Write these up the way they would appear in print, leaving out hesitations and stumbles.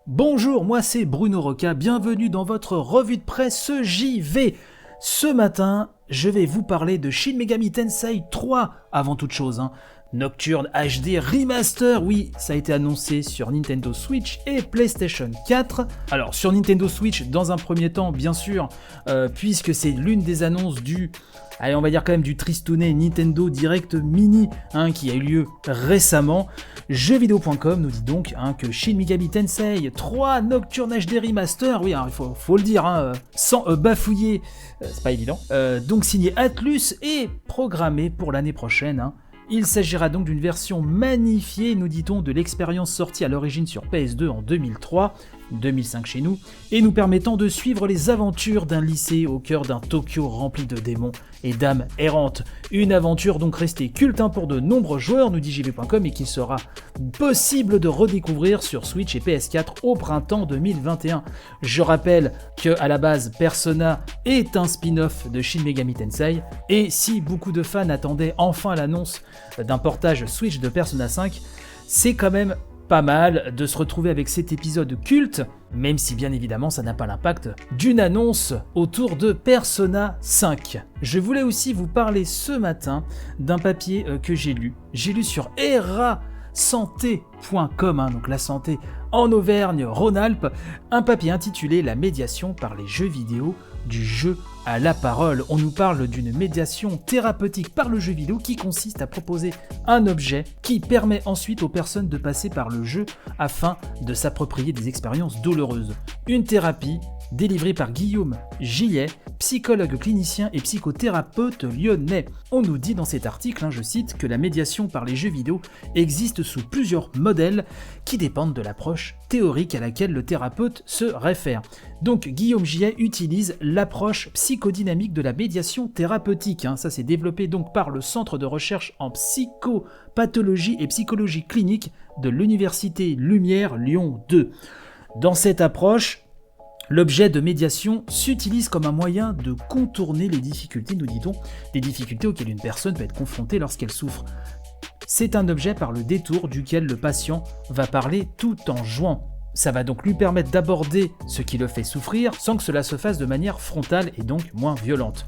Bonjour, moi c'est Bruno Roca, bienvenue dans votre revue de presse JV. Ce matin, je vais vous parler de Shin Megami Tensei 3, avant toute chose. Nocturne HD Remaster, oui, ça a été annoncé sur Nintendo Switch et PlayStation 4. Alors sur Nintendo Switch, dans un premier temps, bien sûr, puisque c'est l'une des annonces du... Allez, on va dire quand même du tristounet Nintendo Direct Mini qui a eu lieu récemment. Jeuxvideo.com nous dit donc que Shin Megami Tensei 3 Nocturne HD Remaster, oui, il faut le dire, sans bafouiller, c'est pas évident, donc signé Atlus et programmé pour l'année prochaine. Il s'agira donc d'une version magnifiée, nous dit-on, de l'expérience sortie à l'origine sur PS2 en 2003, 2005 chez nous, et nous permettant de suivre les aventures d'un lycée au cœur d'un Tokyo rempli de démons et d'âmes errantes. Une aventure donc restée culte pour de nombreux joueurs, nous dit JV.com, et qu'il sera possible de redécouvrir sur Switch et PS4 au printemps 2021. Je rappelle que à la base, Persona est un spin-off de Shin Megami Tensei, et si beaucoup de fans attendaient enfin l'annonce d'un portage Switch de Persona 5, c'est quand même pas mal de se retrouver avec cet épisode culte, même si bien évidemment ça n'a pas l'impact d'une annonce autour de Persona 5. Je voulais aussi vous parler ce matin d'un papier que j'ai lu. J'ai lu sur erasanté.com, donc la santé en Auvergne-Rhône-Alpes, un papier intitulé « La médiation par les jeux vidéo du jeu à la parole ». On nous parle d'une médiation thérapeutique par le jeu vidéo qui consiste à proposer un objet qui permet ensuite aux personnes de passer par le jeu afin de s'approprier des expériences douloureuses. Une thérapie délivrée par Guillaume Gillet, psychologue clinicien et psychothérapeute lyonnais. On nous dit dans cet article, je cite, que la médiation par les jeux vidéo existe sous plusieurs modèles qui dépendent de l'approche théorique à laquelle le thérapeute se réfère. Donc Guillaume Gillet utilise l'approche psychodynamique de la médiation thérapeutique. Ça c'est développé donc par le Centre de recherche en psychopathologie et psychologie clinique de l'Université Lumière Lyon 2. Dans cette approche, l'objet de médiation s'utilise comme un moyen de contourner les difficultés, nous dit-on, des difficultés auxquelles une personne peut être confrontée lorsqu'elle souffre. C'est un objet par le détour duquel le patient va parler tout en jouant. Ça va donc lui permettre d'aborder ce qui le fait souffrir sans que cela se fasse de manière frontale et donc moins violente.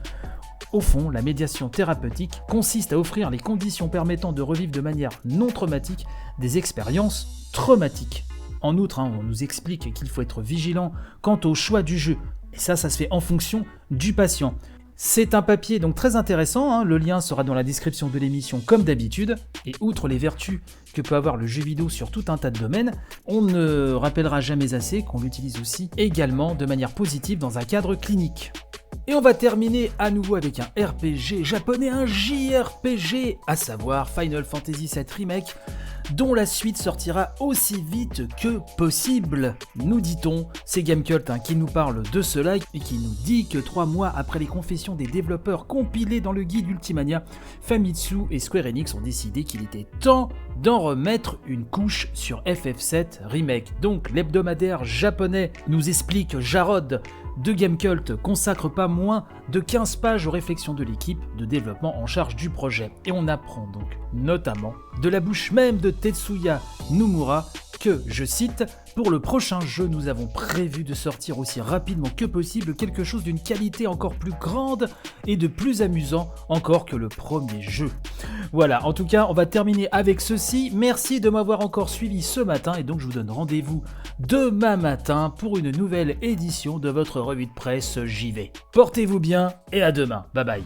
Au fond, la médiation thérapeutique consiste à offrir les conditions permettant de revivre de manière non traumatique des expériences traumatiques. En outre, on nous explique qu'il faut être vigilant quant au choix du jeu. Et ça se fait en fonction du patient. C'est un papier donc très intéressant, le lien sera dans la description de l'émission comme d'habitude. Et outre les vertus que peut avoir le jeu vidéo sur tout un tas de domaines, on ne rappellera jamais assez qu'on l'utilise aussi également de manière positive dans un cadre clinique. Et on va terminer à nouveau avec un RPG japonais, un JRPG, à savoir Final Fantasy VII Remake, dont la suite sortira aussi vite que possible, nous dit-on. C'est Gamecult qui nous parle de cela et qui nous dit que 3 mois après les confessions des développeurs compilées dans le guide Ultimania, Famitsu et Square Enix ont décidé qu'il était temps d'en remettre une couche sur FF7 Remake. Donc l'hebdomadaire japonais nous explique Jarod de Gamecult consacre pas moins de 15 pages aux réflexions de l'équipe de développement en charge du projet. Et on apprend donc notamment de la bouche même de Tetsuya Nomura que, je cite, « Pour le prochain jeu, nous avons prévu de sortir aussi rapidement que possible quelque chose d'une qualité encore plus grande et de plus amusant encore que le premier jeu. » Voilà, en tout cas, on va terminer avec ceci. Merci de m'avoir encore suivi ce matin et donc je vous donne rendez-vous demain matin pour une nouvelle édition de votre revue de presse JV. Portez-vous bien et à demain. Bye bye.